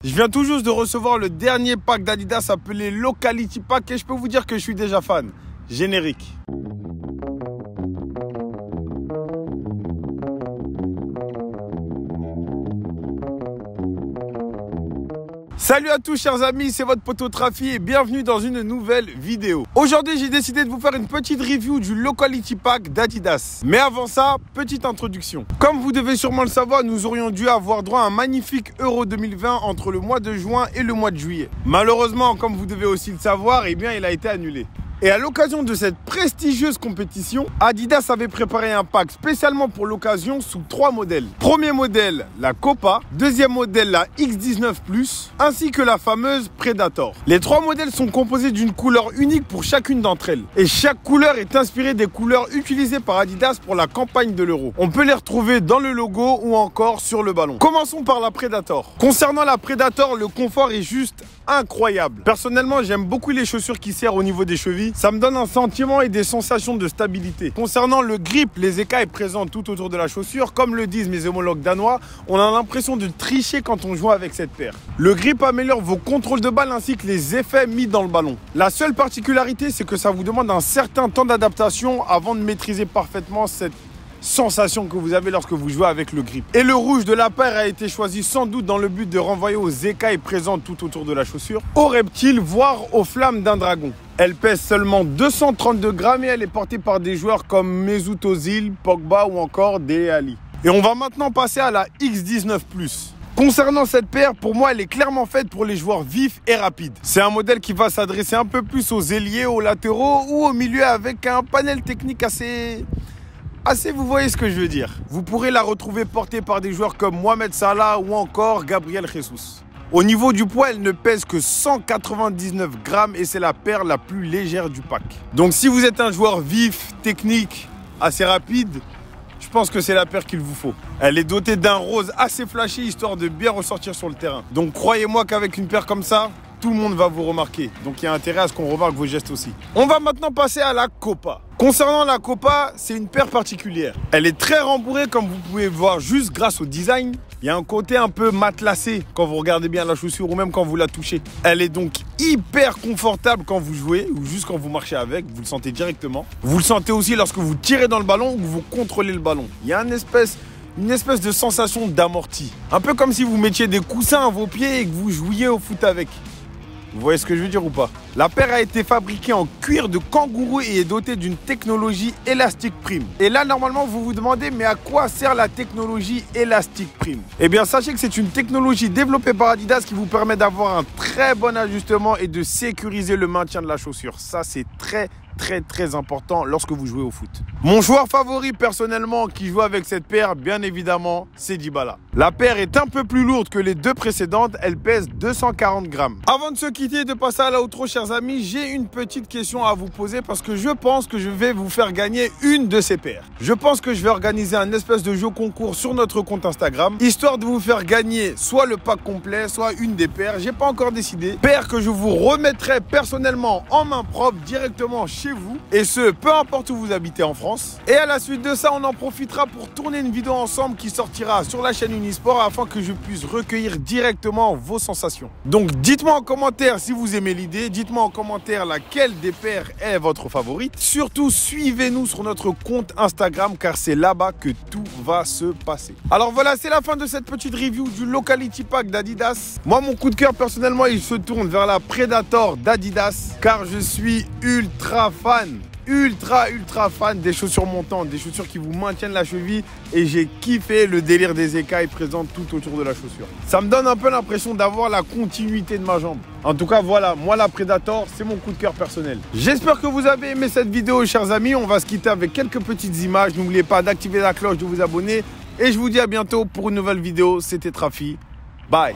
Je viens tout juste de recevoir le dernier pack d'Adidas appelé Locality Pack et je peux vous dire que je suis déjà fan. Générique. Salut à tous chers amis, c'est votre poteau Trafi et bienvenue dans une nouvelle vidéo. Aujourd'hui j'ai décidé de vous faire une petite review du Locality Pack d'Adidas. Mais avant ça, petite introduction. Comme vous devez sûrement le savoir, nous aurions dû avoir droit à un magnifique Euro 2020 entre le mois de juin et le mois de juillet. Malheureusement, comme vous devez aussi le savoir, il a été annulé. Et à l'occasion de cette prestigieuse compétition, Adidas avait préparé un pack spécialement pour l'occasion sous 3 modèles. Premier modèle, la Copa. Deuxième modèle, la X19 Plus. Ainsi que la fameuse Predator. Les 3 modèles sont composés d'une couleur unique pour chacune d'entre elles. Et chaque couleur est inspirée des couleurs utilisées par Adidas pour la campagne de l'Euro. On peut les retrouver dans le logo ou encore sur le ballon. Commençons par la Predator. Concernant la Predator, le confort est juste incroyable. Personnellement, j'aime beaucoup les chaussures qui serrent au niveau des chevilles. Ça me donne un sentiment et des sensations de stabilité. Concernant le grip, les écailles présentes tout autour de la chaussure, comme le disent mes homologues danois, on a l'impression de tricher quand on joue avec cette paire. Le grip améliore vos contrôles de balle ainsi que les effets mis dans le ballon. La seule particularité, c'est que ça vous demande un certain temps d'adaptation avant de maîtriser parfaitement cette sensation que vous avez lorsque vous jouez avec le grip. Et le rouge de la paire a été choisi sans doute dans le but de renvoyer aux écailles présentes tout autour de la chaussure, aux reptiles, voire aux flammes d'un dragon. Elle pèse seulement 232 grammes et elle est portée par des joueurs comme Mesut Özil, Pogba ou encore Dele Alli. Et on va maintenant passer à la X19 Plus. Concernant cette paire, pour moi, elle est clairement faite pour les joueurs vifs et rapides. C'est un modèle qui va s'adresser un peu plus aux ailiers, aux latéraux ou au milieu avec un panel technique assez, vous voyez ce que je veux dire. Vous pourrez la retrouver portée par des joueurs comme Mohamed Salah ou encore Gabriel Jesus. Au niveau du poids, elle ne pèse que 199 grammes et c'est la paire la plus légère du pack. Donc si vous êtes un joueur vif, technique, assez rapide, je pense que c'est la paire qu'il vous faut. Elle est dotée d'un rose assez flashy histoire de bien ressortir sur le terrain. Donc croyez-moi qu'avec une paire comme ça, tout le monde va vous remarquer. Donc il y a intérêt à ce qu'on remarque vos gestes aussi. On va maintenant passer à la Copa. Concernant la Copa, c'est une paire particulière. Elle est très rembourrée comme vous pouvez voir juste grâce au design. Il y a un côté un peu matelassé quand vous regardez bien la chaussure ou même quand vous la touchez. Elle est donc hyper confortable quand vous jouez ou juste quand vous marchez avec. Vous le sentez directement. Vous le sentez aussi lorsque vous tirez dans le ballon ou que vous contrôlez le ballon. Il y a une espèce de sensation d'amorti. Un peu comme si vous mettiez des coussins à vos pieds et que vous jouiez au foot avec. Vous voyez ce que je veux dire ou pas? La paire a été fabriquée en cuir de kangourou et est dotée d'une technologie Elastic Prime. Et là, normalement, vous vous demandez, mais à quoi sert la technologie Elastic Prime? Eh bien, sachez que c'est une technologie développée par Adidas qui vous permet d'avoir un très bon ajustement et de sécuriser le maintien de la chaussure. Ça, c'est très important lorsque vous jouez au foot. Mon joueur favori personnellement qui joue avec cette paire, bien évidemment, c'est Dybala. La paire est un peu plus lourde que les deux précédentes, elle pèse 240 grammes. Avant de se quitter et de passer à l'outro, chers amis, j'ai une petite question à vous poser parce que je pense que je vais vous faire gagner une de ces paires. Je pense que je vais organiser un espèce de jeu concours sur notre compte Instagram, histoire de vous faire gagner soit le pack complet, soit une des paires. J'ai pas encore décidé. Paire que je vous remettrai personnellement en main propre directement chez vous, et ce, peu importe où vous habitez en France. Et à la suite de ça, on en profitera pour tourner une vidéo ensemble qui sortira sur la chaîne Unisport afin que je puisse recueillir directement vos sensations. Donc dites-moi en commentaire si vous aimez l'idée, dites-moi en commentaire laquelle des paires est votre favorite. Surtout, suivez-nous sur notre compte Instagram car c'est là-bas que tout va se passer. Alors voilà, c'est la fin de cette petite review du Locality Pack d'Adidas. Moi, mon coup de cœur personnellement, il se tourne vers la Predator d'Adidas car je suis ultra fan des chaussures montantes, des chaussures qui vous maintiennent la cheville et j'ai kiffé le délire des écailles présentes tout autour de la chaussure. Ça me donne un peu l'impression d'avoir la continuité de ma jambe. En tout cas, voilà, moi la Predator, c'est mon coup de cœur personnel. J'espère que vous avez aimé cette vidéo, chers amis. On va se quitter avec quelques petites images. N'oubliez pas d'activer la cloche, de vous abonner et je vous dis à bientôt pour une nouvelle vidéo. C'était Trafi. Bye.